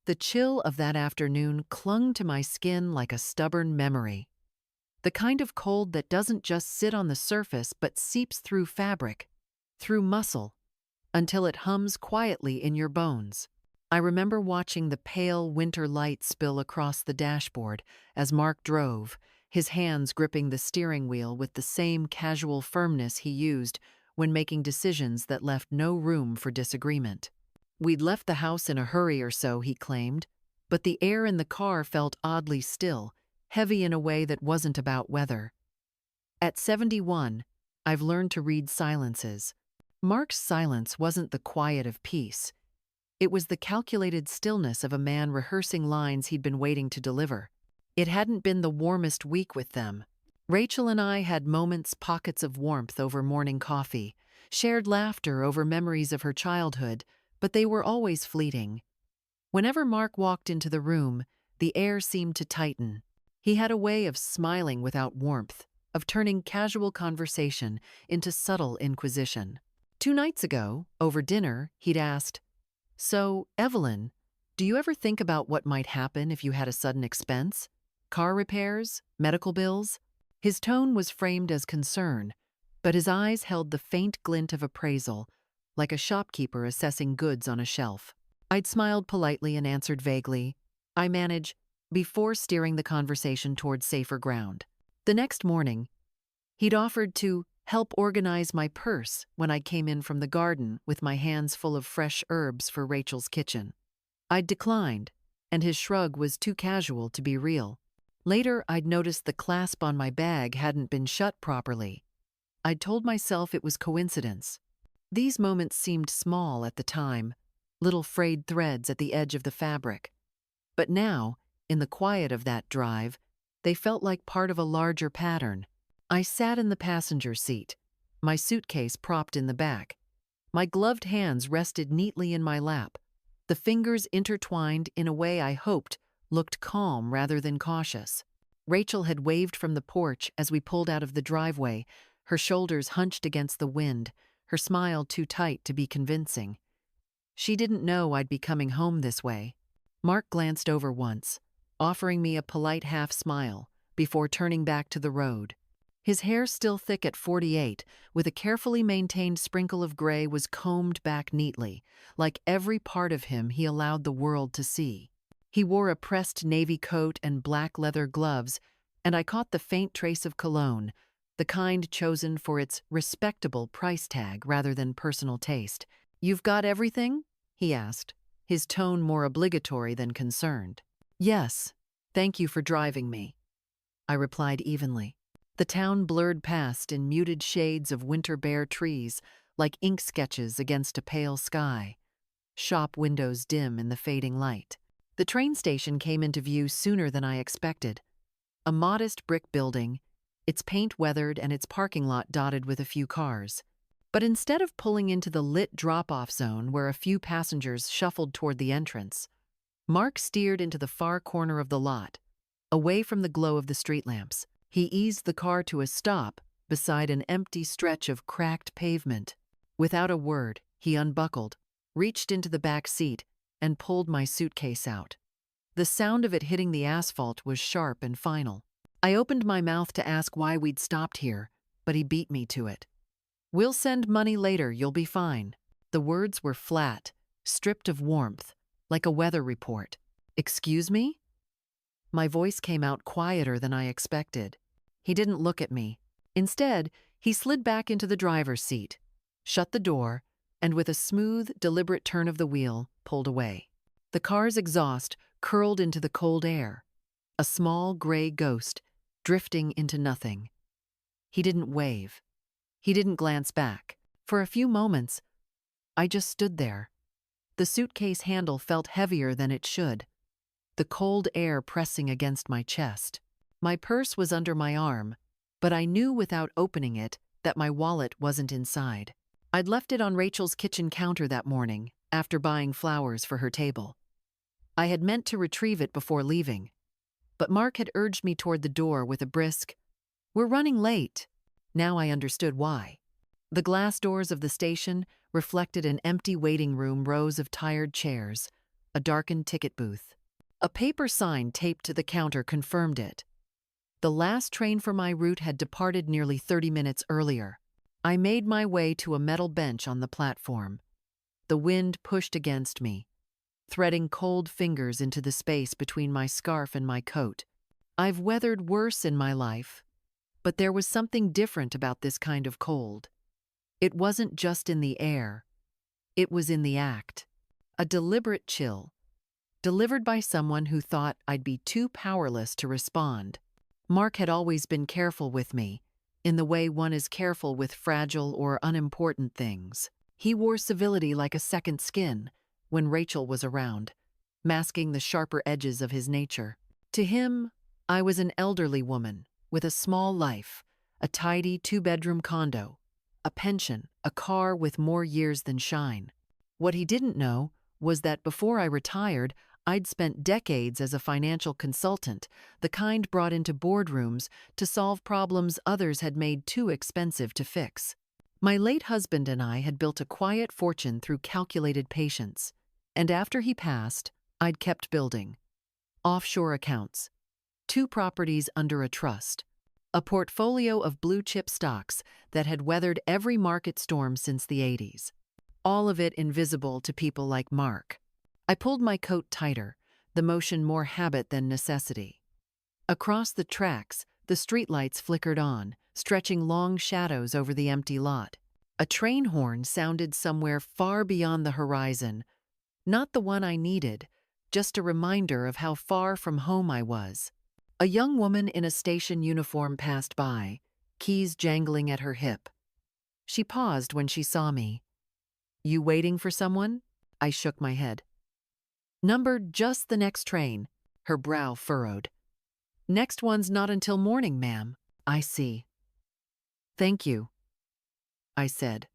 The chill of that afternoon clung to my skin like a stubborn memory. The kind of cold that doesn't just sit on the surface but seeps through fabric, through muscle, until it hums quietly in your bones. I remember watching the pale winter light spill across the dashboard as Mark drove, his hands gripping the steering wheel with the same casual firmness he used when making decisions that left no room for disagreement. We'd left the house in a hurry or so, he claimed, but the air in the car felt oddly still, heavy in a way that wasn't about weather. At 71, I've learned to read silences. Mark's silence wasn't the quiet of peace. It was the calculated stillness of a man rehearsing lines he'd been waiting to deliver. It hadn't been the warmest week with them. Rachel and I had moments, pockets of warmth over morning coffee, shared laughter over memories of her childhood, but they were always fleeting. Whenever Mark walked into the room, the air seemed to tighten. He had a way of smiling without warmth, of turning casual conversation into subtle inquisition. 2 nights ago, over dinner, he'd asked, "So, Evelyn, do you ever think about what might happen if you had a sudden expense? Car repairs? Medical bills?" His tone was framed as concern, but his eyes held the faint glint of appraisal, like a shopkeeper assessing goods on a shelf. I'd smiled politely and answered vaguely, "I manage," before steering the conversation toward safer ground. The next morning, he'd offered to help organize my purse when I came in from the garden with my hands full of fresh herbs for Rachel's kitchen. I'd declined, and his shrug was too casual to be real. Later, I'd noticed the clasp on my bag hadn't been shut properly. I'd told myself it was coincidence. These moments seemed small at the time, little frayed threads at the edge of the fabric. But now, in the quiet of that drive, they felt like part of a larger pattern. I sat in the passenger seat, my suitcase propped in the back. My gloved hands rested neatly in my lap, the fingers intertwined in a way I hoped looked calm rather than cautious. Rachel had waved from the porch as we pulled out of the driveway, her shoulders hunched against the wind, her smile too tight to be convincing. She didn't know I'd be coming home this way. Mark glanced over once, offering me a polite half-smile, before turning back to the road. His hair still thick at 48, with a carefully maintained sprinkle of gray, was combed back neatly, like every part of him he allowed the world to see. He wore a pressed navy coat and black leather gloves, and I caught the faint trace of cologne, the kind chosen for its respectable price tag rather than personal taste. "You've got everything?" he asked, his tone more obligatory than concerned. "Yes, thank you for driving me," I replied evenly. The town blurred past in muted shades of winter-bare trees, like ink sketches against a pale sky. Shop windows dim in the fading light. The train station came into view sooner than I expected. A modest brick building, its paint weathered and its parking lot dotted with a few cars. But instead of pulling into the lit drop-off zone where a few passengers shuffled toward the entrance, Mark steered into the far corner of the lot, away from the glow of the street lamps. He eased the car to a stop beside an empty stretch of cracked pavement. Without a word, he unbuckled, reached into the back seat, and pulled my suitcase out. The sound of it hitting the asphalt was sharp and final. I opened my mouth to ask why we'd stopped here, but he beat me to it. "We'll send money later, you'll be fine." The words were flat, stripped of warmth, like a weather report. "Excuse me?" My voice came out quieter than I expected. He didn't look at me. Instead, he slid back into the driver's seat, shut the door, and with a smooth, deliberate turn of the wheel, pulled away. The car's exhaust curled into the cold air, a small gray ghost drifting into nothing. He didn't wave. He didn't glance back. For a few moments, I just stood there. The suitcase handle felt heavier than it should, the cold air pressing against my chest. My purse was under my arm, but I knew without opening it that my wallet wasn't inside. I'd left it on Rachel's kitchen counter that morning, after buying flowers for her table. I had meant to retrieve it before leaving, but Mark had urged me toward the door with a brisk, "We're running late." Now I understood why. The glass doors of the station reflected an empty waiting room, rows of tired chairs, a darkened ticket booth. A paper sign taped to the counter confirmed it. The last train for my route had departed nearly 30 minutes earlier. I made my way to a metal bench on the platform. The wind pushed against me, threading cold fingers into the space between my scarf and my coat. I've weathered worse in my life, but there was something different about this kind of cold. It wasn't just in the air, it was in the act. A deliberate chill, delivered by someone who thought I'd be too powerless to respond. Mark had always been careful with me, in the way one is careful with fragile or unimportant things. He wore civility like a second skin when Rachel was around, masking the sharper edges of his nature. To him, I was an elderly woman with a small life, a tidy two-bedroom condo, a pension, a car with more years than shine. What he didn't know was that before I retired, I'd spent decades as a financial consultant, the kind brought into boardrooms to solve problems others had made too expensive to fix. My late husband and I had built a quiet fortune through calculated patience, and after he passed, I'd kept building. Offshore accounts, 2 properties under a trust, a portfolio of blue-chip stocks that had weathered every market storm since the 80s. All of it invisible to people like Mark. I pulled my coat tighter, the motion more habit than necessity. Across the tracks, the streetlights flickered on, stretching long shadows over the empty lot. A train horn sounded somewhere far beyond the horizon, not the one I needed, just a reminder of how far from home I was. A young woman in a station uniform passed by, keys jangling at her hip. She paused when she saw me. "You waiting for someone?" I shook my head. "Numbered just the next train," her brow furrowed. "Next one's not until morning, ma'am." "I see. Thank you," I said,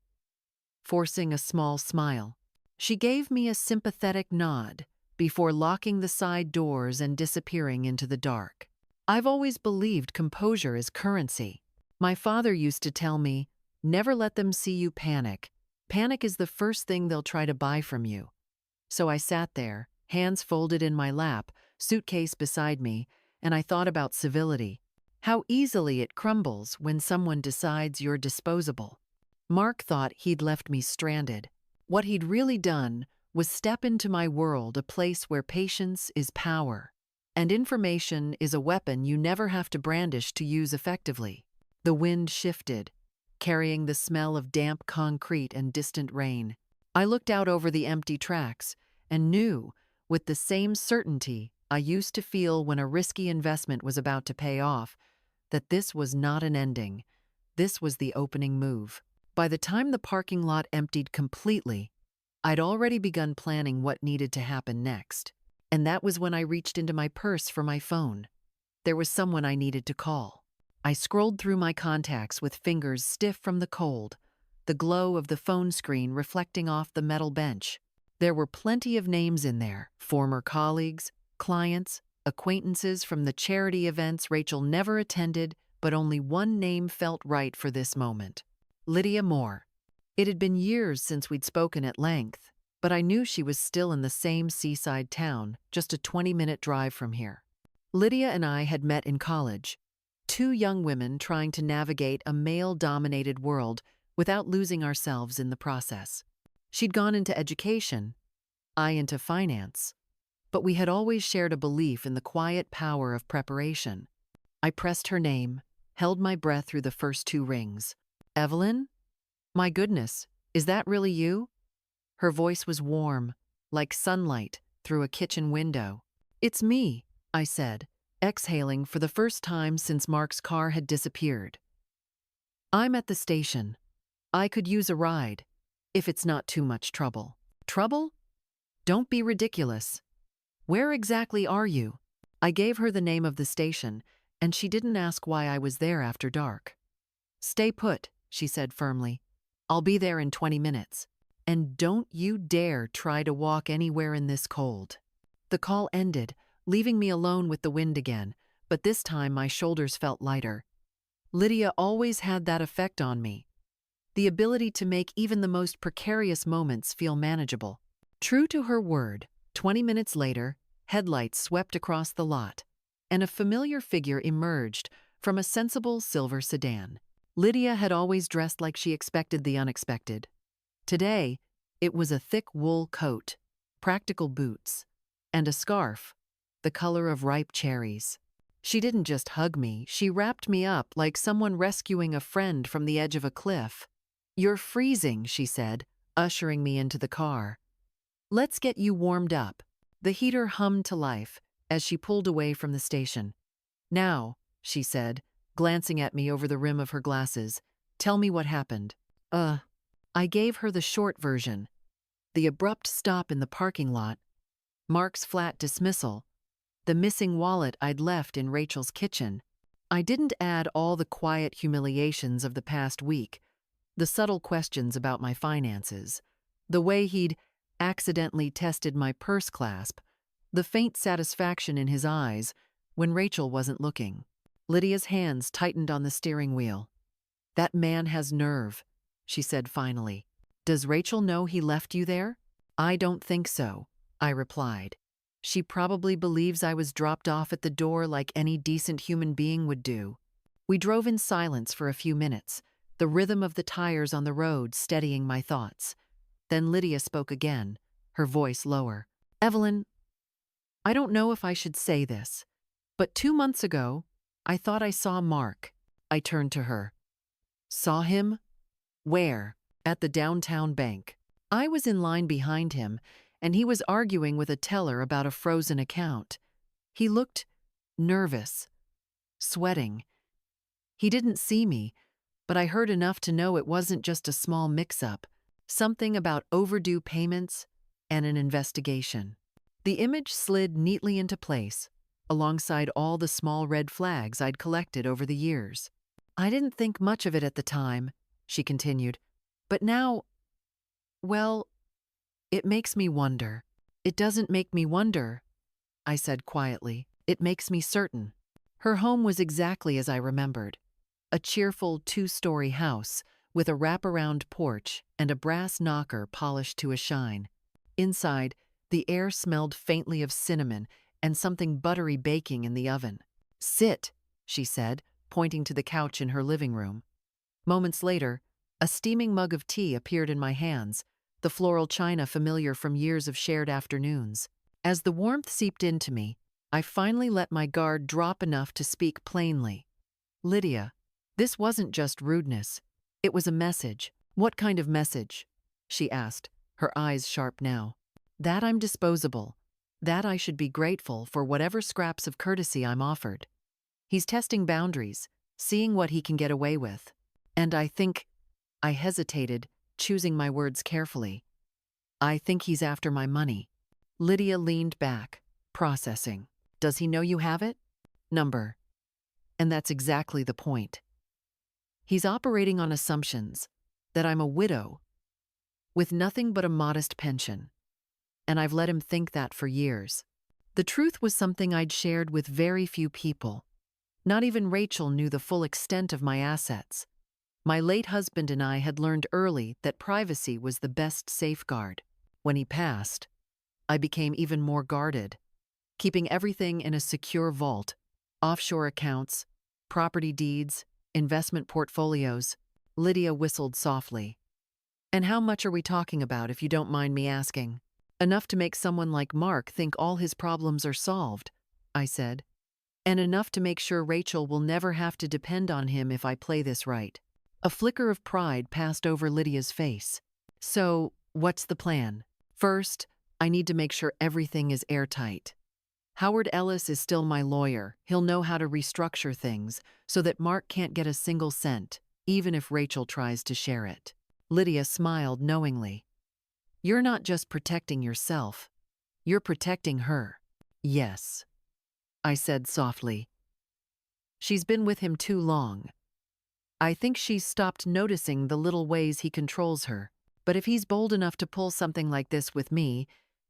forcing a small smile. She gave me a sympathetic nod before locking the side doors and disappearing into the dark. I've always believed composure is currency. My father used to tell me, never let them see you panic. Panic is the first thing they'll try to buy from you. So I sat there, hands folded in my lap, suitcase beside me, and I thought about civility. How easily it crumbles when someone decides you're disposable. Mark thought he'd left me stranded. What he'd really done was step into my world, a place where patience is power, and information is a weapon you never have to brandish to use effectively. The wind shifted, carrying the smell of damp concrete and distant rain. I looked out over the empty tracks and knew, with the same certainty I used to feel when a risky investment was about to pay off, that this was not an ending. This was the opening move. By the time the parking lot emptied completely, I'd already begun planning what needed to happen next. And that was when I reached into my purse for my phone. There was someone I needed to call. I scrolled through my contacts with fingers stiff from the cold, the glow of the phone screen reflecting off the metal bench. There were plenty of names in there, former colleagues, clients, acquaintances from the charity events Rachel never attended, but only one name felt right for this moment. Lydia Moore. It had been years since we'd spoken at length, but I knew she was still in the same seaside town, just a 20-minute drive from here. Lydia and I had met in college, 2 young women trying to navigate a male-dominated world without losing ourselves in the process. She'd gone into education, I into finance, but we had always shared a belief in the quiet power of preparation. I pressed her name, held my breath through the first 2 rings. "Evelyn? My goodness, is that really you?" Her voice was warm, like sunlight through a kitchen window. "It's me," I said, exhaling for the first time since Mark's car had disappeared. "I'm at the station. I could use a ride, if it's not too much trouble." "Trouble? Don't be ridiculous. Where exactly are you?" I gave her the name of the station, and she didn't ask why I was there after dark. "Stay put," she said firmly. "I'll be there in 20 minutes. And don't you dare try to walk anywhere in this cold." The call ended, leaving me alone with the wind again, but this time my shoulders felt lighter. Lydia always had that effect on me. The ability to make even the most precarious moments feel manageable. True to her word, 20 minutes later, headlights swept across the lot, and a familiar figure emerged from a sensible silver sedan. Lydia had always dressed like she expected the unexpected. Today, it was a thick wool coat, practical boots, and a scarf, the color of ripe cherries. She didn't just hug me, she wrapped me up like someone rescuing a friend from the edge of a cliff. "You're freezing," she said, ushering me into the car. "Let's get you warmed up." The heater hummed to life as she pulled away from the station. "Now," she said, glancing at me over the rim of her glasses, "tell me what happened." I gave her the short version. The abrupt stop in the parking lot, Mark's flat dismissal, the missing wallet I'd left in Rachel's kitchen. I didn't add all the quiet humiliations of the past week, the subtle questions about my finances, the way he'd accidentally tested my purse clasp, the faint satisfaction in his eyes when Rachel wasn't looking. Lydia's hands tightened on the steering wheel. "That man has nerve," she said finally. "Does Rachel know he left you there?" "I don't think so," I replied. "She probably believes I was dropped off at the door like any decent human being would do." We drove in silence for a few minutes, the rhythm of the tires on the road steadying my thoughts. Then Lydia spoke again, her voice lower. "Evelyn, I don't know if I should say this, but 2 months ago, I thought I saw Mark." I turned to her. "Saw him? Where?" "At the downtown bank. I was in line behind him, and he was arguing with a teller about a frozen account. He looked nervous, sweating. He didn't see me, but I heard enough to know it wasn't just a small mix-up, something about overdue payments and an investigation." The image slid neatly into place, alongside all the small red flags I'd collected over the years. "I didn't think much of it at the time," she continued, "but now, well, it makes me wonder." "It doesn't make me wonder," I said quietly. "It makes me certain." Her home was exactly as I remembered. A cheerful 2-story house with a wraparound porch and a brass knocker polished to a shine. Inside, the air smelled faintly of cinnamon and something buttery baking in the oven. "Sit," she said, pointing to the couch in her living room. Moments later, a steaming mug of tea appeared in my hands, the floral china familiar from years of shared afternoons. As the warmth seeped into me, I finally let my guard drop enough to speak plainly. "Lydia, this wasn't just rudeness. It was a message." "What kind of message?" she asked, her eyes sharp now. "That I'm disposable. That I should be grateful for whatever scraps of courtesy I'm offered. He's testing boundaries, seeing what he can get away with. And I think," I hesitated, choosing my words carefully, "I think he's after my money." Lydia leaned back, processing. "Does he know you have it?" "Number. And that's exactly the point. He's operating on assumptions that I'm a widow with nothing but a modest pension, and I've let him think that for years." The truth was something I'd shared with very few people. Not even Rachel knew the full extent of my assets. My late husband and I had learned early that privacy was the best safeguard. When he passed, I became even more guarded, keeping everything in a secure vault: offshore accounts, property deeds, investment portfolios. Lydia whistled softly. "And how much are we talking about, if you don't mind me asking?" "Enough to make someone like Mark think all his problems are solved," I said. "And enough to make sure Rachel will never have to depend on him if I play this right." A flicker of pride passed over Lydia's face. "So, what's the plan?" "First, I need to make sure everything is airtight. Howard Ellis is still my lawyer. He'll know how to restructure things so that Mark can't get a single cent, even if Rachel tries to share it." Lydia smiled knowingly. "You're not just protecting yourself. You're protecting her." "Yes," I said softly. "She's been with him too long. I think she's stopped noticing the little ways he controls her. But if he's bold enough to pull something like this with me,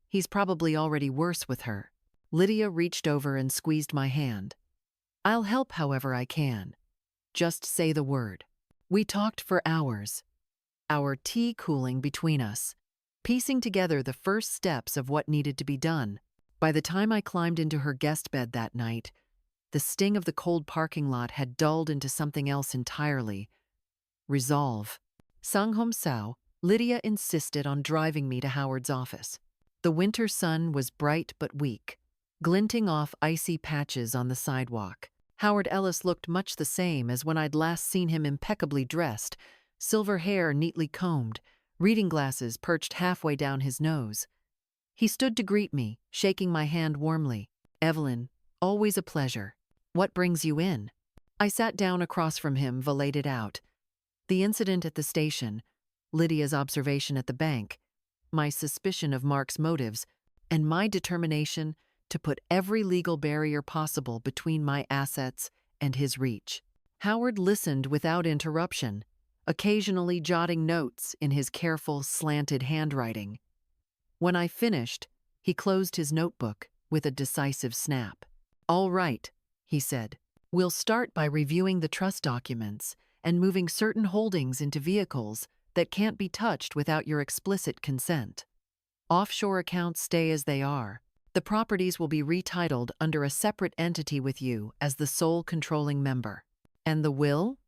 he's probably already worse with her." Lydia reached over and squeezed my hand. "I'll help however I can. Just say the word." We talked for hours, our tea cooling between us, piecing together the first steps of what needed to be done. By the time I climbed into her guest bed that night, the sting of the cold parking lot had dulled into something else entirely: resolve. Sang-hom Sao, Lydia insisted on driving me to Howard's office. The winter sun was bright but weak, glinting off icy patches on the sidewalk. Howard Ellis looked much the same as when I'd last seen him, impeccably dressed, silver hair neatly combed, reading glasses perched halfway down his nose. He stood to greet me, shaking my hand warmly. "Evelyn, always a pleasure. What brings you in?" I sat down across from him, valeted out. The incident at the station, Lydia's observation at the bank, my suspicion of Mark's motives, and my determination to put every legal barrier possible between my assets and his reach. Howard listened without interruption, occasionally jotting notes in his careful, slanted handwriting. When I finished, he closed his notebook with a decisive snap. "All right," he said. "We'll start by reviewing the trust documents and moving certain holdings into vehicles that can't be touched without your explicit consent. Offshore accounts stay as they are. The properties will be retitled under a separate entity with you as the sole controlling member." "And the will?"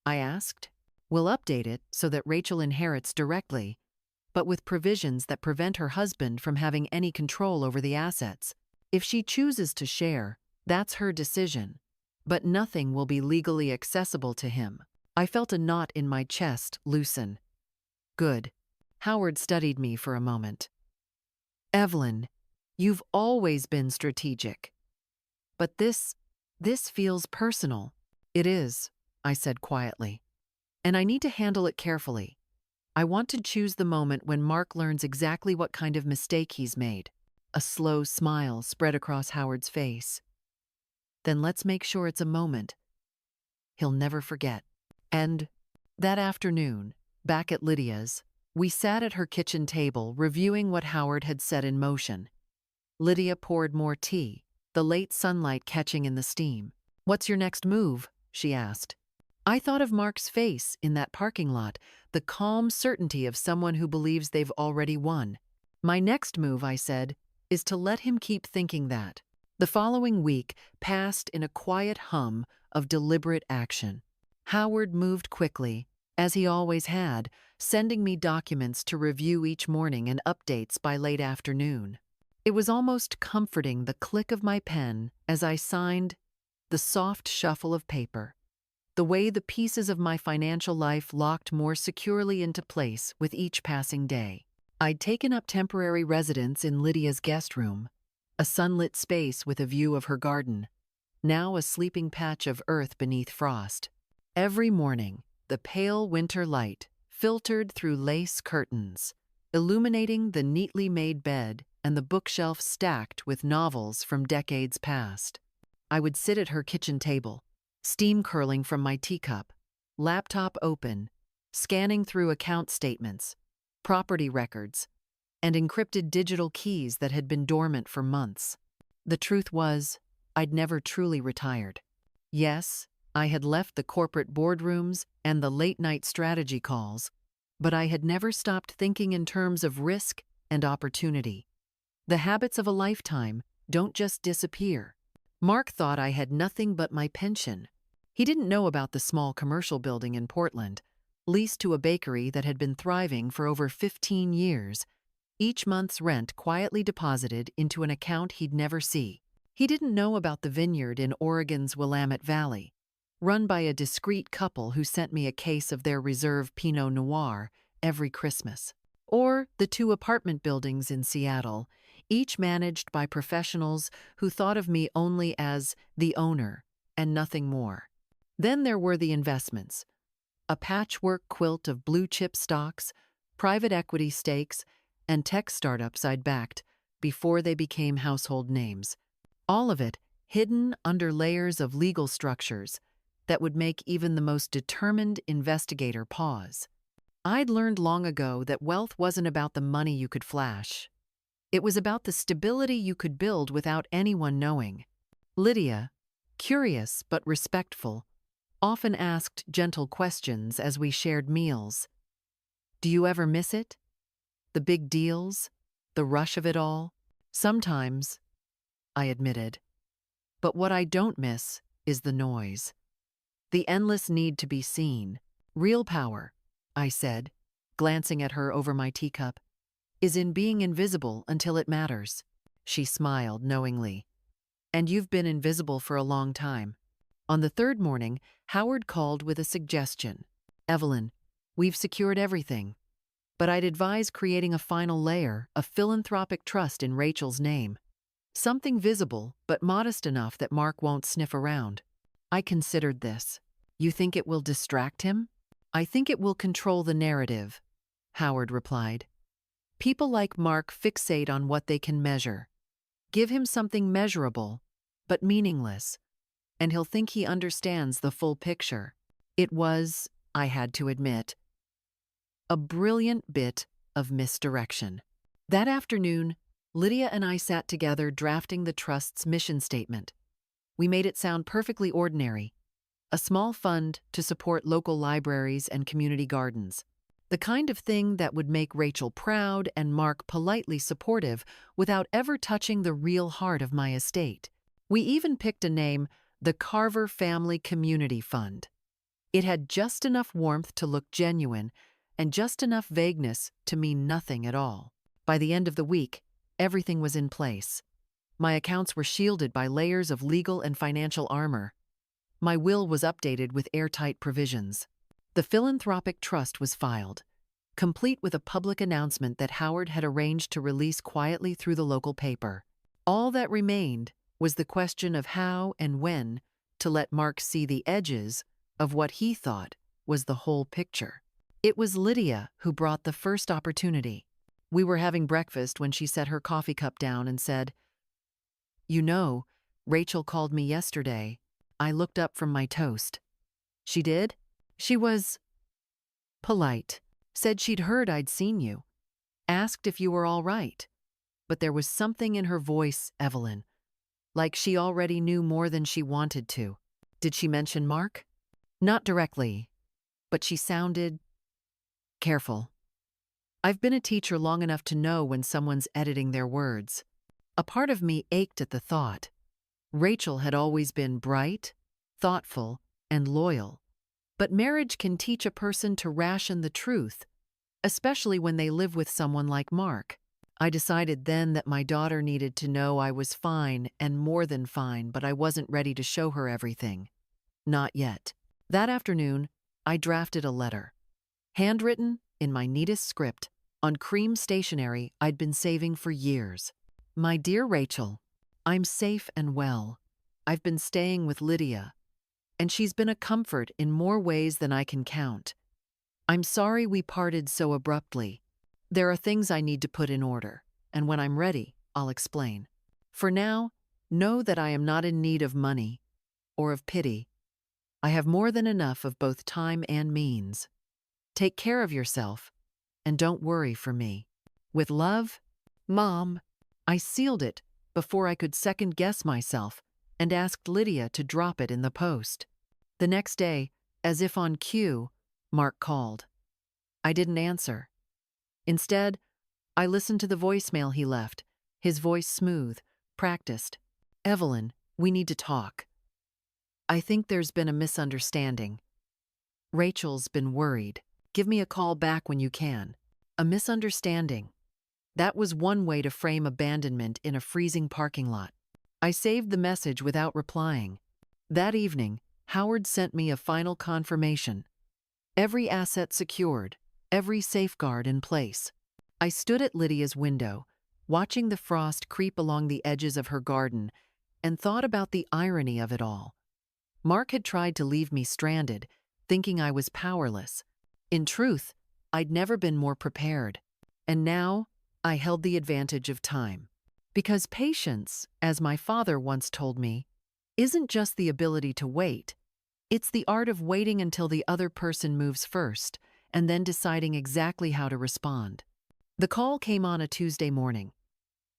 I asked. "We'll update it so that Rachel inherits directly, but with provisions that prevent her husband from having any control over the assets. If she chooses to share, that's her decision, but nothing will be legally accessible to him." I felt a knot in my chest loosen. "Good." Howard studied me for a moment. "Evelyn, you've always been strategic. But this feels personal." "It is," I said quietly. "And I need to handle it carefully. I want to choose the moment when Mark learns exactly what kind of mistake he's made." A slow smile spread across Howard's face. "Then let's make sure it's a moment he'll never forget." And that afternoon, back at Lydia's, we sat at her kitchen table reviewing what Howard had set in motion. Lydia poured more tea, the late sunlight catching in the steam. "What's your next move?" she asked. I thought of Mark's face in that parking lot, the calm certainty of someone who believes they've already won. "My next move," I said, "is to let him keep thinking that." The following week passed in a quiet hum of deliberate action. Howard moved quickly, as he always had, sending me documents to review each morning and updates by late afternoon. It was almost comforting, the click of my pen as I signed, the soft shuffle of paper, the way the pieces of my financial life locked more securely into place with each passing day. I'd taken up temporary residence in Lydia's guest room, a sunlit space with a view of her garden, now a sleeping patch of earth beneath frost. Every morning, the pale winter light filtered through lace curtains, illuminating the neatly made bed and the bookshelf stacked with novels from decades past. I would sit at her kitchen table, steam curling from my teacup, laptop open, scanning through account statements, property records, and encrypted digital keys that had been dormant for months. The truth was, I'd never truly retired. Yes, I had left the corporate boardrooms and the late-night strategy calls, but I had never stopped thinking in terms of risk and opportunity. The habits of a lifetime don't just disappear. Mark thought I had nothing but my pension. He didn't know about the small commercial building in Portland, leased to a bakery that had been thriving for over 15 years, each month's rent quietly deposited into an account he'd never see. He didn't know about the vineyard in Oregon's Willamette Valley, run by a discreet couple who sent me a case of their reserve Pinot Noir every Christmas. Or the 2 apartment buildings in Seattle, each managed by professionals who thought of me only as the owner and nothing more. Then there were the investments, a patchwork quilt of blue-chip stocks, private equity stakes, and tech startups I'd backed before they became household names. All of it hidden under layers of legal structures that would make even the most determined investigator pause. I'd learned long ago that wealth wasn't about the money you could flash. It was about the stability you could build without anyone knowing. Lydia, curious but respectful, often asked gentle questions as we shared meals. "Do you ever miss it?" The big deals, the rush of it all. Sometimes, I admitted. But what I don't miss is the noise. The endless need to be seen. Real power, I said, glancing at her over my teacup, is in being invisible until it matters. She smiled knowingly. And you've been invisible for a long time. On the third morning, Howard called with a suggestion. Evelyn, we've secured everything, but I'd advise creating a final layer of philanthropic trust in Rachel's name. Something visible, but modest enough that Mark won't sniff around. I considered this. You think it will distract him? I think it will control the narrative, Howard replied. People like Mark fixate on what they can measure. Give him something measurable, but meaningless, and he'll think he understands the full picture. It was, I had to admit, a brilliant bit of misdirection. That afternoon, Lydia and I sat together drafting the Trust's mission statement. We made it sound perfectly ordinary. A small fund to support local libraries and community gardens. The kind of thing that would make Rachel proud and Mark politely supportive without ever touching the real heart of my estate. We even picked a name, the Carver Family Community Fund. It had just enough warmth to look genuine and just enough vagueness to mean nothing at all. By the end of the week, everything was in place. My accounts were shielded by layers of legal and financial armor. My will was updated with airtight provisions. The philanthropic trust was filed, complete with a public announcement that Howard had arranged to release quietly through the local paper. All that remained was the question of how and when to let Mark see the edges of what he thought was the whole picture. It was Lydia who brought the first opportunity. We were having breakfast when she set her coffee cup down and said, "You know, Rachel called me yesterday." I looked up from my toast. "She did?" She was polite. Said she'd heard I'd seen you. Asked if you were all right. But there was something in her voice, Evelyn. Like she already knew more than she wanted to. Did she mention Mark? Not directly, but she sounded careful. I've been a teacher long enough to know when someone's editing their words. A part of me ached at the thought. Rachel had always been bright, thoughtful, and loyal. But marriage can teach a person to ration the truth, especially when they live with someone like Mark. I decided then that my daughter needed to know I was fine and more than fine, but I wasn't ready to show her everything. Not yet. That afternoon, I drafted a letter. Handwritten, in my neatest script, on cream stationery I'd been saving for years. My dear Rachel, I'm safe and well. I've been staying with Lydia, and she's been a comfort in more ways than I can count. I'm sorry we parted so abruptly. There are things I need to put in order, and when I'm ready, I'll explain. For now, know that I am not in need of money or of pity. I have more than enough of both time and means. Take care of yourself, and don't worry for me. With love, Mom. I sealed it before I could second-guess myself and asked Lydia to drop it in the post. The next day, as if on cue, Mark called. I didn't answer. Instead, I listened to the voicemail he left, his voice smooth, practiced. Evelyn, we need to talk. I think there's been a misunderstanding. Rachel's been worried. Give me a call back when you can. A misunderstanding. That was one way to frame abandonment in a freezing parking lot. I saved the message without replying. That evening, Howard sent me a final confirmation. Every asset secured, every safeguard in place. I stood at Lydia's window, watching the frost creep along the edges of her garden, and thought about the irony of it all. Mark had tried to leave me stranded, thinking I was powerless. In truth, I'd never been more prepared. And now, I held the advantage of time. Because patience, as my father once told me, isn't just the ability to wait. It's the art of waiting until the other person moves first, and then deciding exactly how to respond. The call came on a Tuesday morning.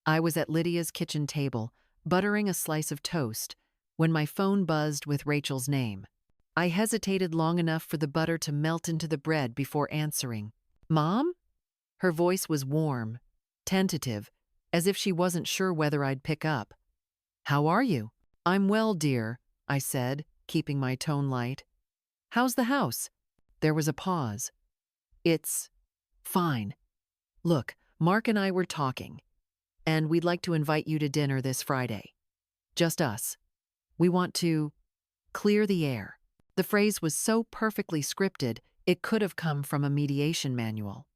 I was at Lydia's kitchen table, buttering a slice of toast, when my phone buzzed with Rachel's name. I hesitated long enough for the butter to melt into the bread before answering. Mom? Her voice was warm, tentative, as if she wasn't sure whether I'd pick up. "How are you?" "I'm well, dear," I said, keeping my tone light. "How's the house?" There was a pause. "It's fine. Look, Mark and I were talking, and we'd like to invite you to dinner this Friday. Just us. We want to clear the air." The phrase was so perfectly scripted, it could have come from a mediation manual.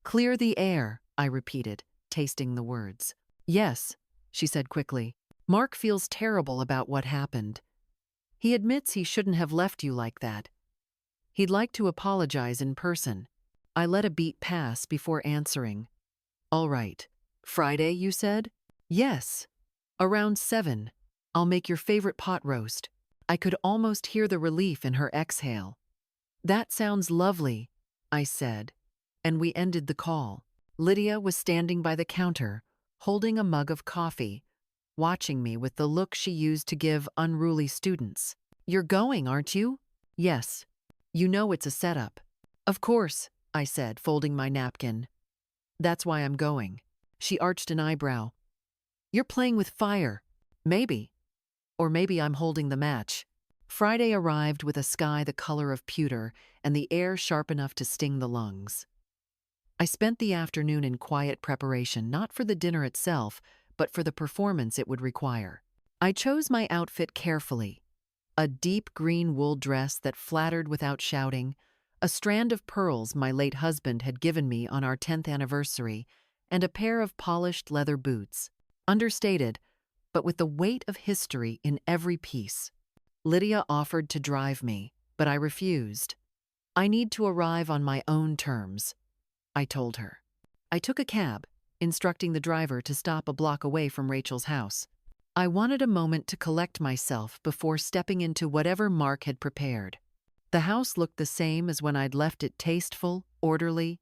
"Clear the air," I repeated, tasting the words. "Yes," she said quickly. "Mark feels terrible about what happened. He admits he shouldn't have left you like that. He'd like to apologize in person." I let a beat pass before answering. "All right. Friday, you said?" "Yes. Around 7. I'll make your favorite pot roast." I could almost hear the relief in her exhale. "That sounds lovely," I said, and we ended the call. Lydia was standing by the counter, holding a mug of coffee, watching me with the look she used to give unruly students. "You're going, aren't you?" "Yes. You know it's a setup." "Of course," I said, folding my napkin. "That's why I'm going." She arched an eyebrow. "You're playing with fire." "Maybe. Or maybe I'm holding the match." Friday arrived with a sky the color of pewter and the air sharp enough to sting the lungs. I spent the afternoon in quiet preparation, not for the dinner itself, but for the performance it would require. I chose my outfit carefully. A deep green wool dress that flattered without shouting, a strand of pearls my late husband had given me on our 10th anniversary, and a pair of polished leather boots. Understated, but with the weight of history in every piece. Lydia offered to drive me, but I refused. "I need to arrive on my own terms," I told her. I took a cab, instructing the driver to stop a block away from Rachel's house. I wanted a moment to collect myself before stepping into whatever Mark had prepared. The house looked the same as when I'd left it, tasteful, orderly,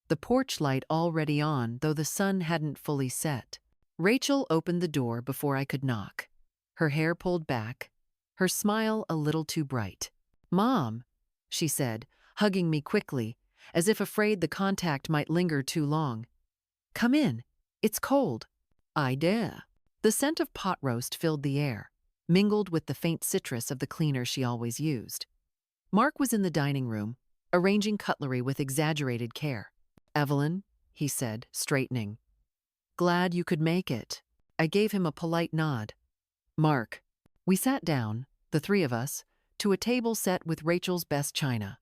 the porch light already on, though the sun hadn't fully set. Rachel opened the door before I could knock, her hair pulled back, her smile a little too bright. "Mom," she said, hugging me quickly, as if afraid the contact might linger too long. "Come in. It's cold." "I dare." The scent of pot roast filled the air, mingled with the faint citrus of the cleaner she always used. Mark was in the dining room, arranging cutlery with exaggerated care. "Evelyn," he said, straightening. "Glad you could make it." I gave him a polite nod. "Mark." We sat down, the three of us, to a table set with Rachel's best china.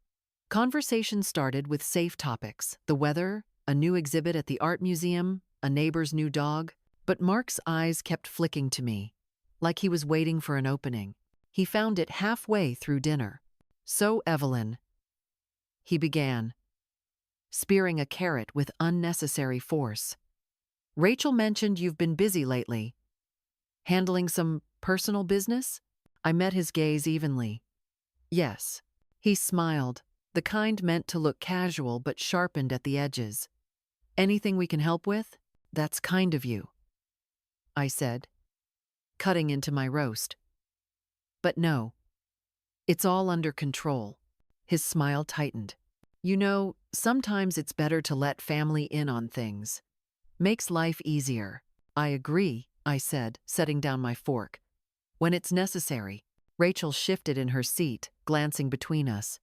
Conversation started with safe topics: the weather, a new exhibit at the art museum, a neighbor's new dog. But Mark's eyes kept flicking to me, like he was waiting for an opening. He found it halfway through dinner. "So, Evelyn," he began, spearing a carrot with unnecessary force. "Rachel mentioned you've been busy lately. Handling some personal business?" I met his gaze evenly. "Yes." He smiled, the kind meant to look casual but sharpened at the edges. "Anything we can help with?" "That's kind of you," I said, cutting into my roast. "But no, it's all under control." His smile tightened. "You know, sometimes it's better to let family in on things. Makes life easier." "I agree," I said, setting down my fork. "When it's necessary." Rachel shifted in her seat, glancing between us.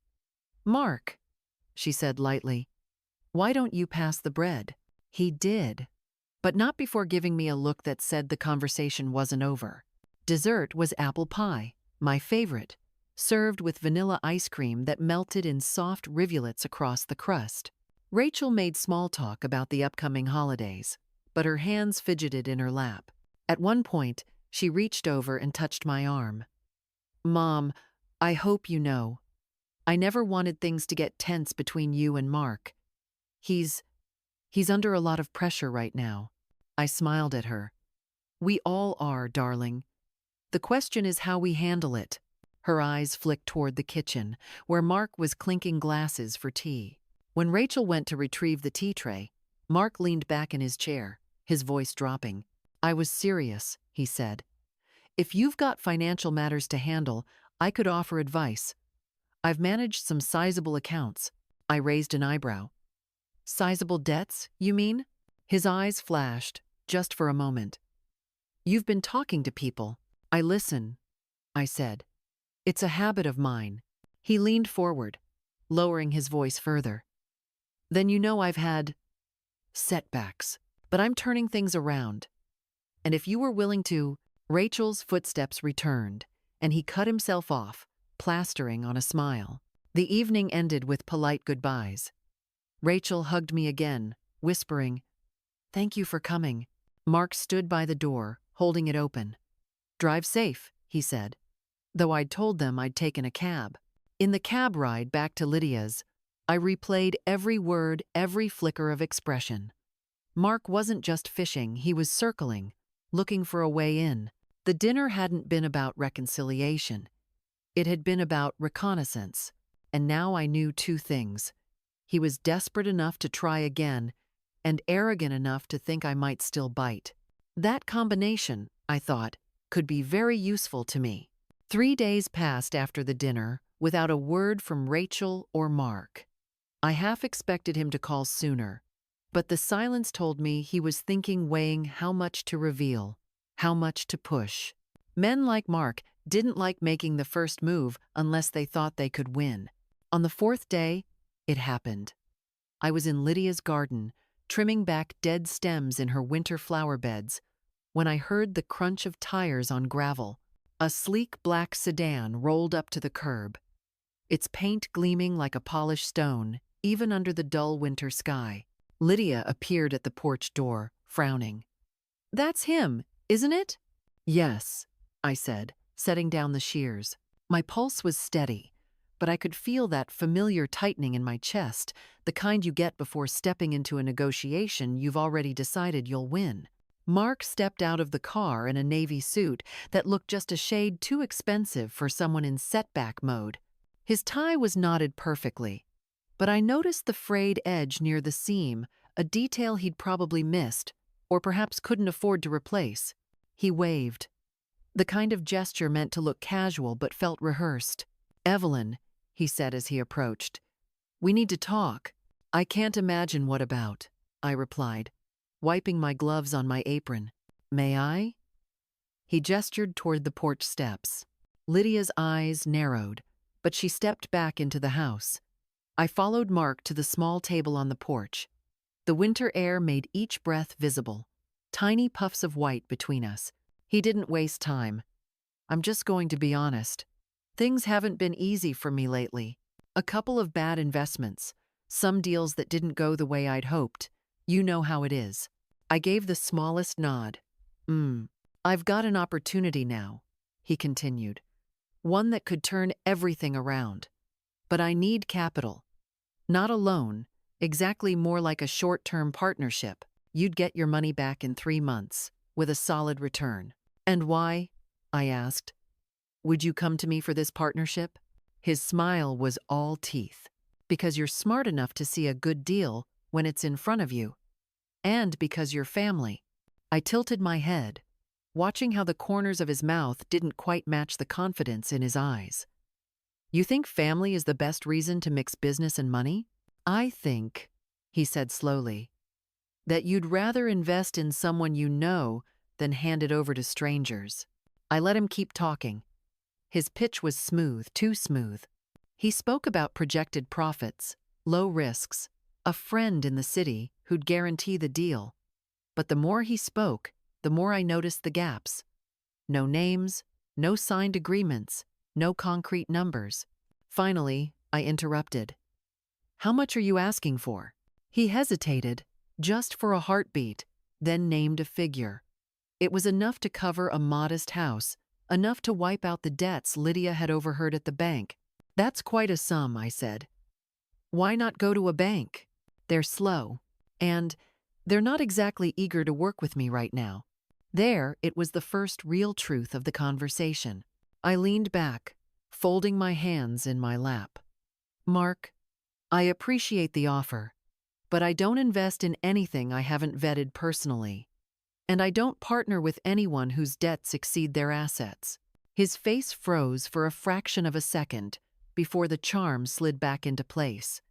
"Mark," she said lightly, "why don't you pass the bread?" He did, but not before giving me a look that said the conversation wasn't over. Dessert was apple pie, my favorite, served with vanilla ice cream that melted in soft rivulets across the crust. Rachel made small talk about the upcoming holidays, but her hands fidgeted in her lap. At one point, she reached over and touched my arm. "Mom, I hope you know. I never wanted things to get tense between you and Mark. He's under a lot of pressure right now." I smiled at her. "We all are, darling. The question is how we handle it." Her eyes flicked toward the kitchen, where Mark was clinking glasses for tea. When Rachel went to retrieve the tea tray, Mark leaned back in his chair, his voice dropping. "I was serious," he said. "If you've got financial matters to handle, I could offer advice. I've managed some sizable accounts." I raised an eyebrow. Sizable debts, you mean? His eyes flashed, just for a moment. You've been talking to people. I listen, I said. It's a habit of mine. He leaned forward, lowering his voice further. Then you know I've had setbacks, but I'm turning things around. And if you were willing to, Rachel's footsteps returned, and he cut himself off, plastering on a smile. The evening ended with polite goodbyes. Rachel hugged me again, whispering, "Thank you for coming." Mark stood by the door, holding it open. "Drive safe," he said, though I'd told them I'd taken a cab. In the cab ride back to Lydia's, I replayed every word, every flicker of expression. Mark wasn't just fishing, he was circling, looking for a way in. The dinner hadn't been about reconciliation. It had been about reconnaissance. And now I knew two things. He was desperate enough to try again, and arrogant enough to think I might still bite. That combination, I thought, could be very useful to me. 3 days passed after the dinner without a word from Rachel or Mark. I half expected him to call sooner, but the silence told me he was thinking, weighing how much to reveal, how much to push. Men like Mark didn't like making the first move unless they thought they could win. On the 4th day, it happened. I was in Lydia's garden, trimming back dead stems in her winter flower beds, when I heard the crunch of tires on gravel. A sleek black sedan rolled up to the curb, its paint gleaming like a polished stone, even under the dull winter sky. Lydia appeared at the porch door, frowning. "That's him, isn't it?" "Yes," I said, setting down the shears. My pulse was steady, but I could feel that familiar tightening in my chest, the kind you get before stepping into a negotiation you've already decided you'll win. Mark stepped out of the car in a navy suit that looked just a shade too expensive for someone in setback mode. His tie was knotted perfectly, but I noticed the frayed edge near the seam, a detail he'd probably missed, or perhaps couldn't afford to replace. He waved, the kind of gesture meant to look casual but felt rehearsed. "Evelyn," he said as he approached, "we need to talk." "I can't imagine what about," I replied, wiping my gloves on my apron. "May I?" He gestured toward the porch steps. Lydia's eyes narrowed, but she stepped back into the house. I followed Mark to the small table on the porch. The winter air made each breath visible, tiny puffs of white between us. He didn't waste time. "I'm just going to be honest. Things haven't been easy for me lately. A couple of bad investments, some deals that didn't go the way I'd hoped. You know how it is." I gave the smallest nod. "I've got an opportunity now," he continued. "One that could turn everything around. But I need capital. Not a loan, exactly, more like a short-term partnership. You'd get your money back in 3 months, with a solid return." "And why?" I asked. "Would you come to me for this partnership?" His smile was all teeth. "Because you're smart enough to see a good deal when it's in front of you. And because you're family." I tilted my head, watching how the corners of his mouth didn't quite match the confidence in his eyes. "You think family is the best reason to mix business and money?" "I think," he said slowly, "that you'd rather invest in someone you know than hand it over to strangers." I let him keep talking. His pitch was smooth, too smooth. He spoke about projected profits, low risks, a friend in the city who'd guarantee the deal. But the more he spoke, the more I noticed the gaps. No names, no signed agreements, no concrete numbers. Finally, I interrupted. "How much are you asking for?" He hesitated, just for a heartbeat, then named a figure. It was enough to cover a modest house, enough to wipe out the debts Lydia had overheard at the bank. "That's quite a sum," I said. "Why not go to a bank? They're slow, and they're not exactly eager to work with me right now." There, it was the first real truth of the conversation. I leaned back, folding my hands in my lap. "Mark, I appreciate the offer, but I don't invest in anything I haven't vetted personally. And I don't partner with anyone whose debts exceed their assets." His face froze for a fraction of a second before the charm slid back into place.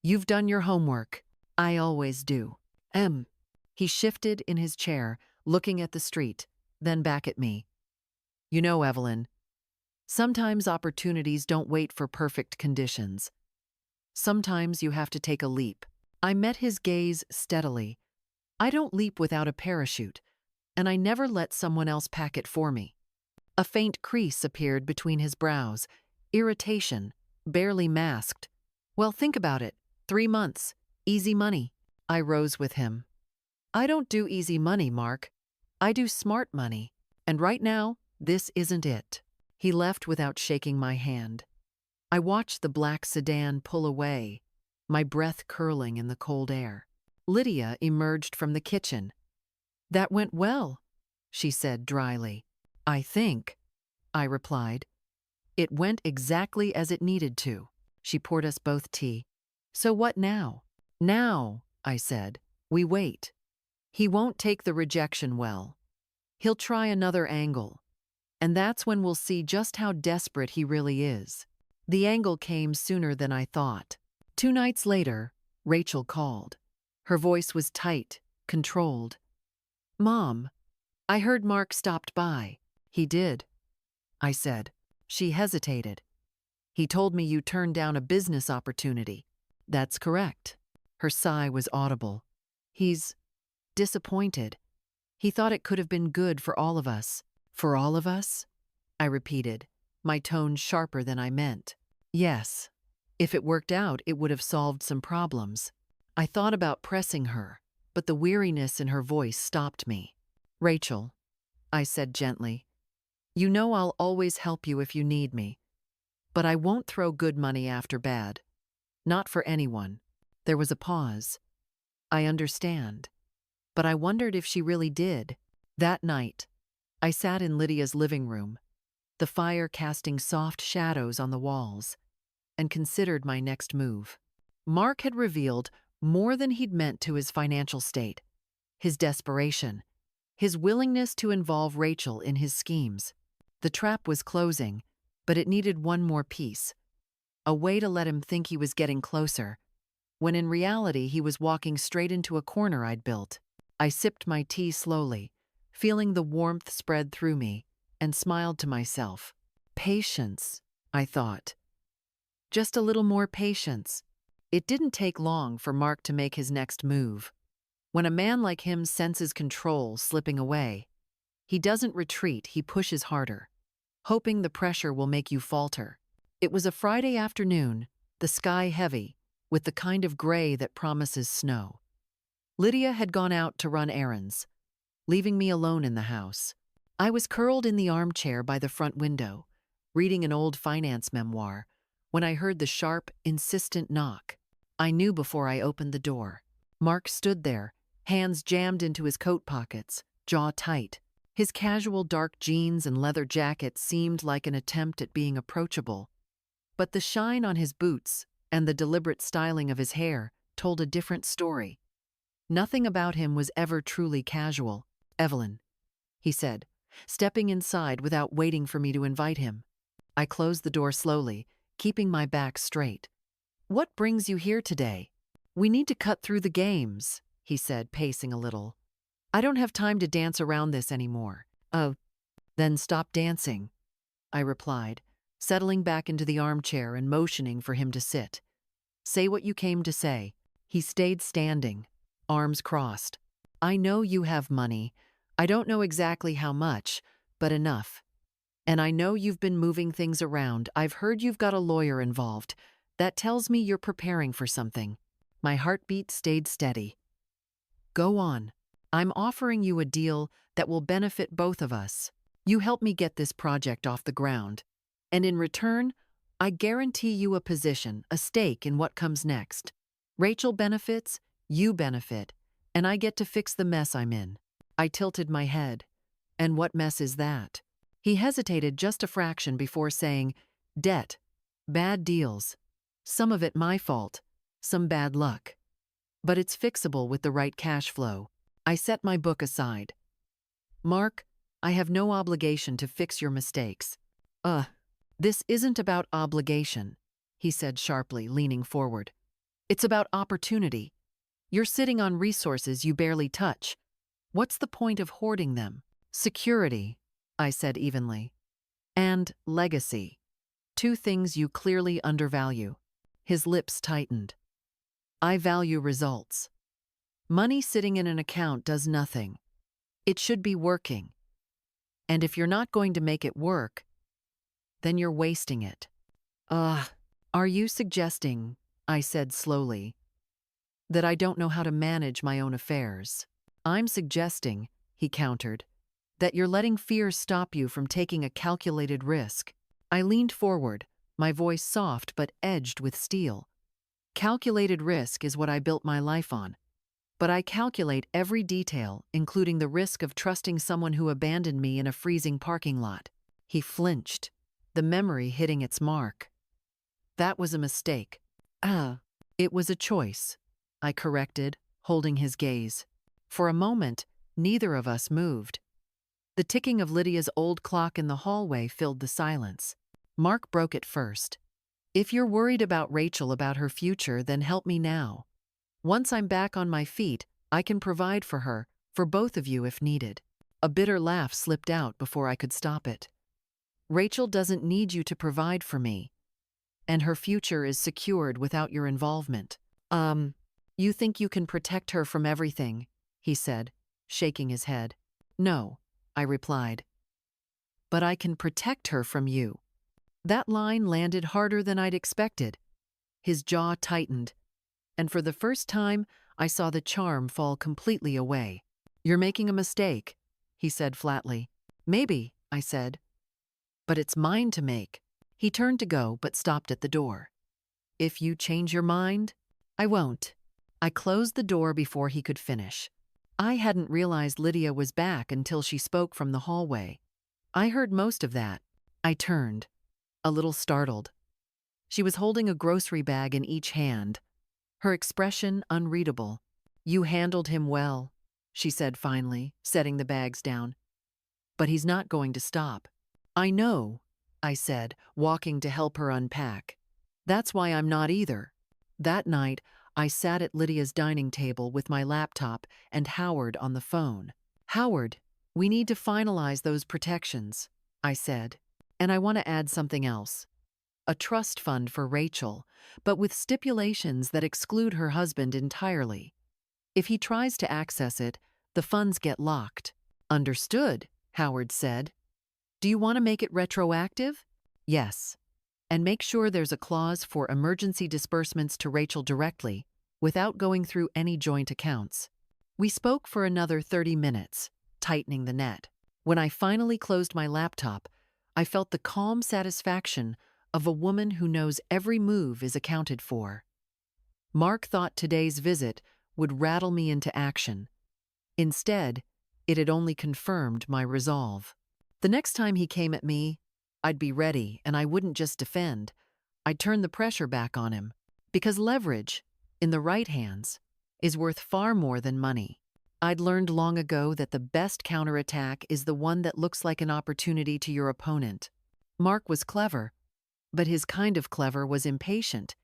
"You've done your homework," I always do. M. He shifted in his chair, looking at the street, then back at me. You know, Evelyn, sometimes opportunities don't wait for perfect conditions. Sometimes you have to take a leap. I met his gaze steadily. I don't leap without a parachute, and I never let someone else pack it for me. A faint crease appeared between his brows, irritation, barely masked. Well, think about it. 3 months. Easy money. I rose with him. I don't do easy money, Mark. I do smart money. And right now, this isn't it. He left without shaking my hand. I watched the black sedan pull away, my breath curling in the cold air. Lydia emerged from the kitchen. That went well, she said dryly. I think, I replied. It went exactly as it needed to. She poured us both tea. So what now? Now, I said, we wait. He won't take the rejection well. He'll try another angle. And that's when we'll see just how desperate he really is. The angle came sooner than I thought. 2 nights later, Rachel called. Her voice was tight, controlled. Mom, I heard Mark stopped by. He did, I said. She hesitated. He told me you turned down a business opportunity. That's correct. Her sigh was audible. He's disappointed. He thought it could have been good for all of us. For all of us? I repeated, my tone sharper than I meant. Yes. If it worked out, it would have solved some problems. I thought about pressing her, but the weariness in her voice stopped me. Rachel, I said gently, you know I'll always help you if you need me. But I won't throw good money after bad. Not for anyone. There was a pause. I understand. But I wondered if she really did. That night, I sat in Lydia's living room, the fire casting soft shadows on the walls, and considered my next move. Mark had revealed more than he'd meant to his financial state, his desperation, his willingness to involve Rachel in his schemes. The trap was closing, but it needed one more piece, a way to let him think he was getting closer, when in reality he was walking straight into a corner I'd built. I sipped my tea slowly, feeling the warmth spread through me, and smiled to myself. Patience, I thought. Just a little more patience. It didn't take long for Mark to make his next move. When a man like him senses control slipping away, he doesn't retreat, he pushes harder, hoping the pressure will make you falter. It was a Friday afternoon, the sky heavy, with the kind of gray that promises snow. Lydia had gone out to run errands, leaving me alone in the house. I was curled in the armchair by the front window, reading an old finance memoir, when I heard the sharp, insistent knock. I knew before I opened the door. Mark stood there, hands jammed into his coat pockets, jaw tight. His casual dark jeans and leather jacket seemed like an attempt at being approachable. But the shine on his boots and the deliberate styling of his hair told a different story. Nothing about him was ever truly casual. Evelyn, he said, stepping inside without waiting for me to invite him. I closed the door slowly, keeping my back straight. What brings you here today? We need to cut through the games, he said, pacing a little. I don't have time to dance around this anymore. Oh, then stop dancing, I replied, settling back into the armchair and motioning for him to sit. Say what you came to say. He stayed standing, arms crossed. I know you have money. I don't know exactly how much, but enough. And I know you've been moving things around. I've heard you've got a lawyer involved. That tells me you're preparing for something. My heartbeat stayed steady. Go on. I'm offering you a deal that will benefit both of us. You help me get this project off the ground. And in return, I guarantee you a position, a stake in what comes next. Rachel benefits, you benefit, and I get to fix the mess I'm in. I tilted my head. And what mess is that? He hesitated just a fraction before saying, debt, bad deals. Some of it my fault, some bad luck. But it's fixable with the right cash flow. I set my book aside. Mark, I have no obligation to fix your mistakes. This isn't about obligation, he said sharply, leaning forward. It's about opportunity. You're sitting on resources you barely touch. What's the point of hoarding them? Security, I said evenly. And legacy. Two things you clearly undervalue. His lips tightened. I value results. Money sitting in an account does nothing. It should be working. And if you're not going to make it work, then you're wasting it. Are you suggesting, I said slowly, that I don't know how to manage my own affairs? I'm suggesting, he countered, that you're letting fear stop you from taking a calculated risk. I leaned forward, my voice soft but edged with steel. Calculated risk is what I built my life on. But I calculate every detail, including the risk of trusting someone who abandoned me in a freezing parking lot. He flinched, the memory hitting its mark. That was a mistake. It was a choice, I corrected, holding his gaze. For a moment, neither of us moved. The ticking of Lydia's old clock in the hallway filled the silence. Mark broke it first. If you're worried about Rachel, about her future, then help me now. Once I'm back on my feet, I can provide for her, for both of you if needed. A bitter laugh slipped out before I could stop it. Rachel doesn't need you to provide for me. And her future is secured without your involvement. You think you can protect her from everything, he said, shaking his head. No, I replied. But I can protect her from you. That line landed harder than I'd expected. His jaw tightened, and for the first time, I saw the charm fall completely away. You're making a mistake, he said flatly. Maybe, I said. But it's mine to make. He turned to go, but stopped at the door. If you change your mind, I won't. I closed the door before he could finish. I hadn't realized Lydia was back until she spoke from the hallway. I heard most of that. I turned, a little startled. She was holding a grocery bag in each hand, her expression unreadable. You handled him well, she said finally, setting the bags down. But he's not going to stop. I know, I said, walking to help her unpack. That's why I'm not either. That night, I sat at Lydia's dining table with my laptop and Howard on the phone. Howard, we need to finalize those protections, I said. And I want to add something else. A trust fund for Rachel, but with stipulations that exclude her husband entirely. If he tries to access it, the funds get locked. Understood, Howard said. Do you want to make it retroactive? Yes. And make sure there's a clause for emergency disbursements to Rachel directly, without going through any joint accounts. We spoke for another 30 minutes, tightening the net. When I finally closed my laptop, I felt the calm satisfaction of a woman who knows every move is accounted for. Mark thought today's visit would rattle me into action. Instead, it had only confirmed my resolve. The next time he came at me, I'd be ready, and I wouldn't just defend. I'd turn the pressure back on him. Because leverage, in the right hands, is worth far more than money. I'd learned long ago that the best counterattack is the one that looks like an opportunity to your opponent. Mark was clever, but his kind of clever was impatient.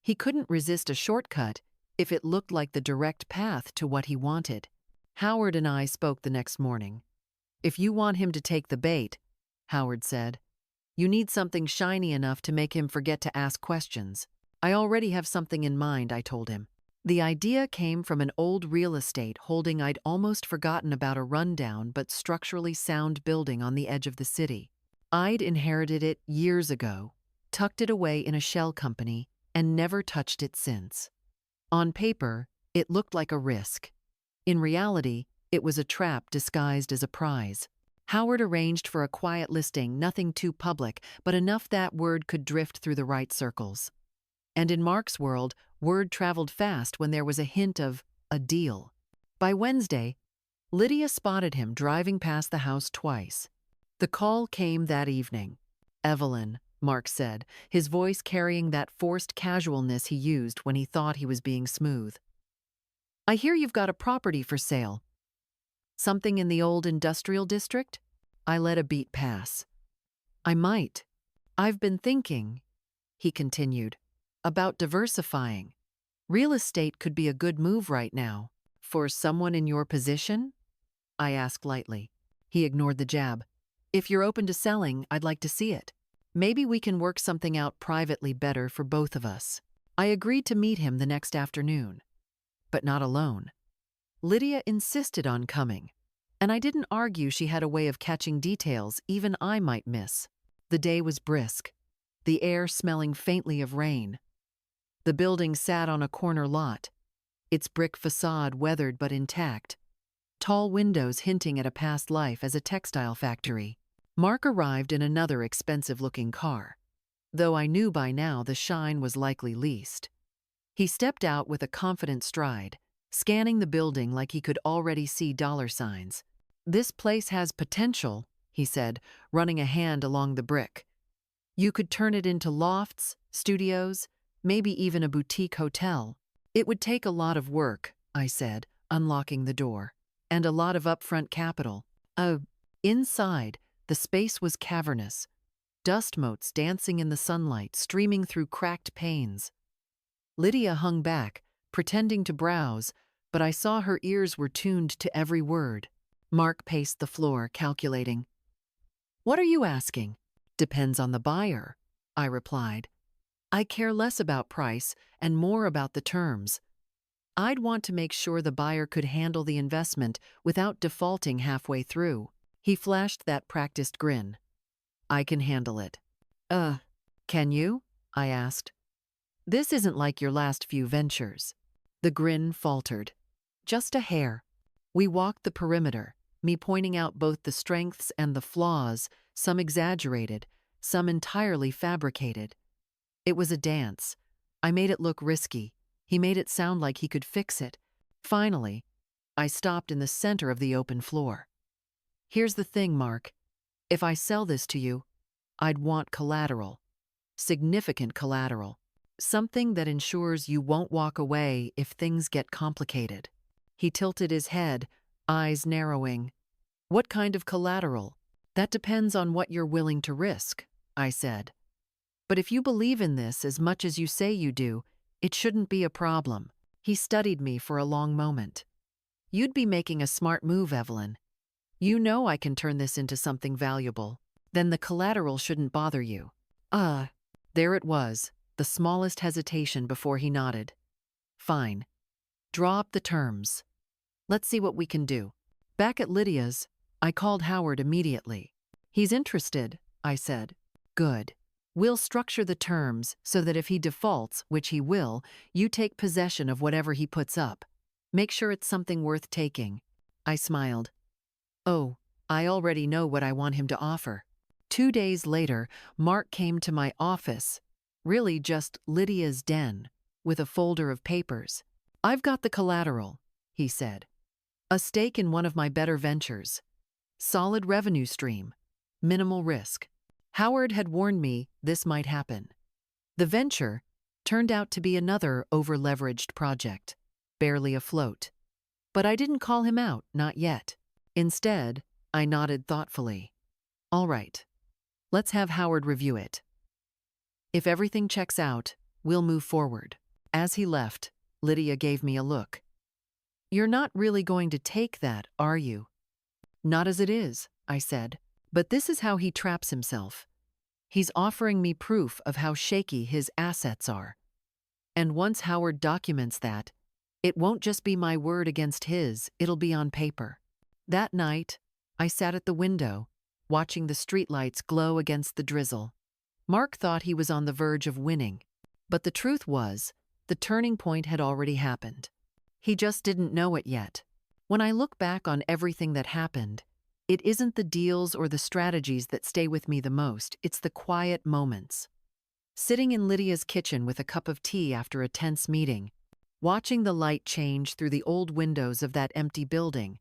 He couldn't resist a shortcut if it looked like the direct path to what he wanted. Howard and I spoke the next morning. If you want him to take the bait, Howard said, you need something shiny enough to make him forget to ask questions. I already have something in mind, I told him. The idea came from an old real estate holding I'd almost forgotten about, a rundown but structurally sound building on the edge of the city. I'd inherited it years ago, tucked it away in a shell company, and never touched it since. On paper, it looked like a risk. In reality, it was a trap disguised as a prize. Howard arranged for a quiet listing, nothing too public, but enough that word could drift through the right circles. And in Mark's world, word traveled fast when there was a hint of a deal. By Wednesday, Lydia spotted him driving past the house twice. The call came that evening. Evelyn, Mark said, his voice carrying that forced casualness he used when he thought he was being smooth. I hear you've got a property for sale. Something in the old industrial district? I let a beat pass. I might. I've been thinking, he continued, about diversifying. Real estate could be a good move right now. For someone in your position? I asked lightly. He ignored the jab. If you're open to selling, I'd like to see it. Maybe we can work something out privately better for both of us. I agreed to meet him the next afternoon. But not alone. Lydia insisted on coming, and I didn't argue she had a way of catching details even I might miss. The day was brisk, the air smelling faintly of rain. The building sat on a corner lot, its brick facade weathered but intact, tall windows hinting at a past life as a textile factory. Mark arrived in another expensive-looking car, though I knew by now the shine was likely leased. He stepped out with a confident stride, scanning the building like he could already see dollar signs. "This place has potential," he said, running a hand along the brick. "You could turn it into lofts, studios, maybe even a boutique hotel." "It would take a lot of work," I said, unlocking the door, "and a lot of upfront capital." Inside, the space was cavernous, dust motes dancing in the sunlight, streaming through cracked panes. Lydia hung back, pretending to browse, but I saw her ears were tuned to every word. Mark paced the floor, calculating. "What are you asking?" "Depends on the buyer," I replied. "I care less about price and more about the terms. I'd want to make sure the buyer could handle the investment without defaulting halfway through." He flashed that practiced grin. "I can handle it." Can you?" I asked. "This isn't like your last few ventures." The grin faltered. "Just a hair." We walked the perimeter, me pointing out both the strengths and the flaws, some exaggerated, some entirely fabricated. It was a dance. I made it look risky. He made it sound like he could fix it. Finally, I stopped in the center of the open floor. "Here's the thing, Mark. If I sell this to you, I'd want collateral. Significant collateral. Something that ensures you won't walk away if things get complicated." He tilted his head, eyes narrowing. "What kind of collateral?" "That depends on what you're willing to risk," I said. "But if you believe in this as much as you say you do, it shouldn't be a problem." He studied me for a long moment. "You'd be making a smart move, Evelyn. You know I can turn this into something valuable. Then the collateral shouldn't bother you." There it was, the smallest hesitation before he nodded. "Fine. Draw up the terms. Let's see what we can do." Back at Lydia's, I called Howard immediately. "He's interested," I said. "Good. We'll structure the terms so that if he defaults, which he will, you take possession of whatever he puts up. Make sure it's something worth taking." I smiled. "Oh, I already know what I want him to offer." 2 days later, Mark came to my office, really just Lydia's den, with a folder of papers. "I've got the collateral," he said. "A stake in one of my better ventures. Solid revenue stream. Minimal risk." Howard had warned me this might happen. The venture turned out to be another over-leveraged project, barely afloat. But I didn't call him out, not yet. Instead, I nodded thoughtfully. "All right. Let's have Howard review it. If everything checks out, we'll move forward." As he left, Lydia gave me a look. "You're not really going to take that, are you?" "Not as it is," I said. "But this is how he traps himself. He's offering me proof of how shaky his assets are. And once Howard documents that, it won't just be my word against his, it'll be on paper." That night, I sat at the window, watching the streetlights glow against the drizzle. Mark thought he was on the verge of winning, but the truth was, the turning point had already happened. He just didn't know it yet. When I look back on everything that happened, it isn't the deals or the strategies that stay with me the most, it's the quiet moments. Sitting in Lydia's kitchen with a cup of tea after a tense meeting, watching the light change through the old windows of that empty building,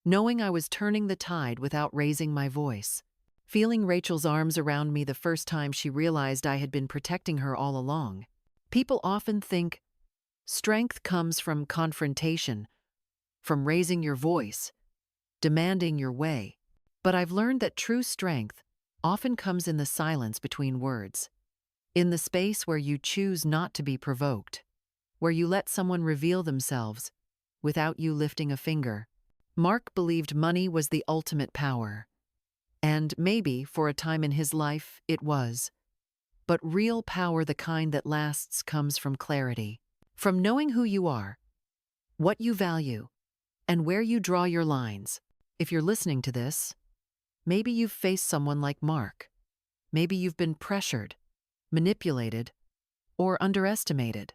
knowing I was turning the tide without raising my voice, feeling Rachel's arms around me the first time she realized I had been protecting her all along. People often think strength comes from confrontation, from raising your voice, demanding your way. But I've learned that true strength often comes in the silence between words, in the space where you choose not to be provoked, where you let someone reveal themselves without you lifting a finger. Mark believed money was the ultimate power. And maybe, for a time in his life, it was. But real power, the kind that lasts, comes from clarity. From knowing who you are, what you value, and where you draw your lines. If you're listening to this, maybe you've faced someone like Mark. Maybe you've been pressured, manipulated, or underestimated.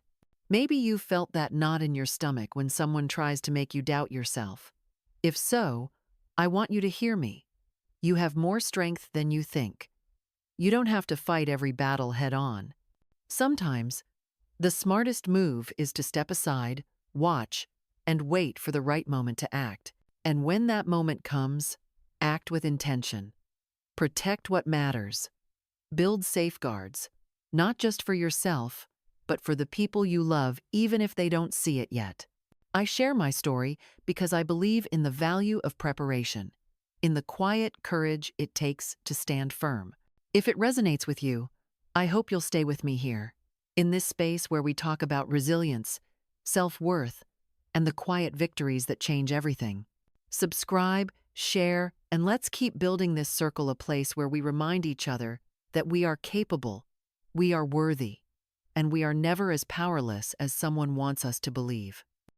Maybe you've felt that knot in your stomach when someone tries to make you doubt yourself. If so, I want you to hear me. You have more strength than you think. You don't have to fight every battle head on. Sometimes, the smartest move is to step aside, watch, and wait for the right moment to act. And when that moment comes, act with intention. Protect what matters. Build safeguards, not just for yourself, but for the people you love, even if they don't see it yet. I share my story because I believe in the value of preparation, in the quiet courage it takes to stand firm. If it resonates with you, I hope you'll stay with me here, in this space where we talk about resilience, self-worth, and the quiet victories that change everything. Subscribe, share, and let's keep building this circle, a place where we remind each other that we are capable, we are worthy, and we are never as powerless as someone wants us to believe.